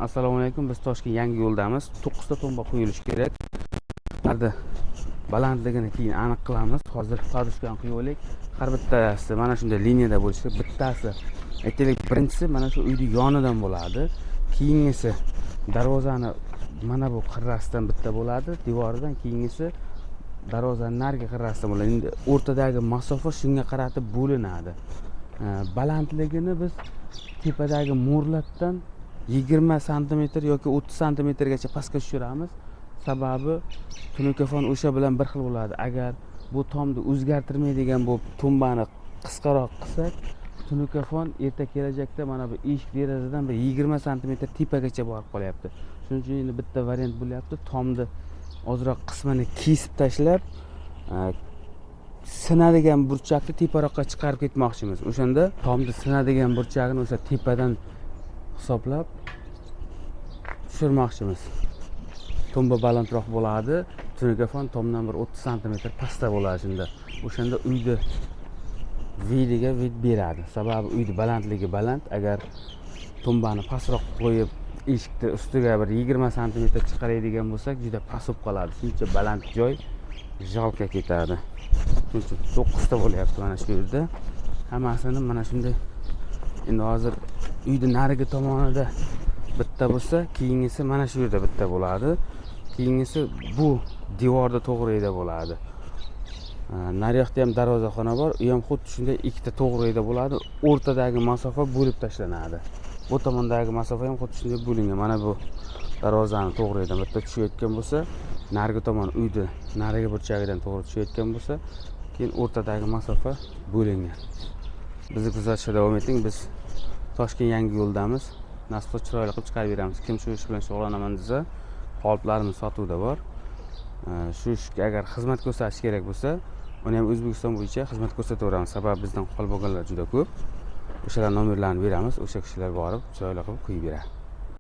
Assalomu alaykum. Biz Toshkent yangi yo'ldamiz. 9 ta tomba qo'yilishi kerak. Hadi balandligini keyin aniq qilamiz. Hozir podushkani qo'yib olaylik. Har bittasi mana shunday liniyada bo'lishi kerak. Bittasi aytaylik, birinchisi mana shu uyning yonidan bo'ladi. Keyingisi darvozani mana bu qirrasidan bitta bo'ladi, devoridan. Keyingisi darvozaning narigi qirrasidan bo'ladi. Endi o'rtadagi masofa shunga qaratib bo'linadi. Balandligini biz tepadagi mo'rlatdan 20 sm yoki 30 sm-gacha pastga tushiramiz. Sababi tunukaфон o'sha bilan bir xil bo'ladi. Agar bu tomni o'zgartirmaydigan bo'lib tumbani qisqaroq qilsak, tunukaфон erta kelajakda mana bu eshik derazadan bir 20 sm tepagacha borib qolyapti. Shuning uchun endi bitta variant bo'lyapti. Tomni ozroq qismini kesib tashlab, sinadigan burchakni teparoqqa chiqarib ketmoqchimiz. O'shanda tomni sinadigan burchagini o'sha tepadan hisoblab tushirmoqchimiz. Tomba balandroq bo'ladi, tunukaфон tomdan bir 30 sm pastda bo'ladi shunda. O'shanda uyda vidiga vid beradi. Sababi uyning balandligi baland. Agar tombani pastroq qo'yib, eshikni ustiga bir 20 sm chiqaradigan bo'lsak, juda past bo'lib qoladi. Shuncha baland joy jalka ketadi. Shuning uchun 9 ta bo'lyapti mana shu yerda. Hammasini mana shunday. Endi hozir uyning narigi tomonida bitta bo'lsa, keyingisi mana shu yerda bitta bo'ladi. Keyingisi bu devorda to'g'rida bo'ladi. Nariyoqda ham darvozaxona bor. U ham xuddi shunday ikkita to'g'rida bo'ladi. O'rtadagi masofa bo'lib tashlanadi. Bu tomondagi masofa ham xuddi shunday bo'lingan. Mana bu darvozani to'g'ridan bitta tushayotgan bo'lsa, narigi tomon uyni narigi burchagidan to'g'ri tushayotgan bo'lsa, keyin o'rtadagi masofa bo'lingan. Bizni kuzatishda davom eting. Biz Toshkent yangi yo'ldamiz. Nasib qilsa chiroyli qilib chiqarib beramiz. Kim shu ish bilan shug'ullanaman desa, qoliplarimiz sotuvda bor. Shu ishga agar xizmat ko'rsatish kerak bo'lsa, uni ham O'zbekiston bo'yicha xizmat ko'rsataveramiz. Sababi bizdan qolib bo'lganlar juda ko'p. O'shalar nomerlarini beramiz. O'sha kishilar borib chiroyli qilib qo'yib beradi.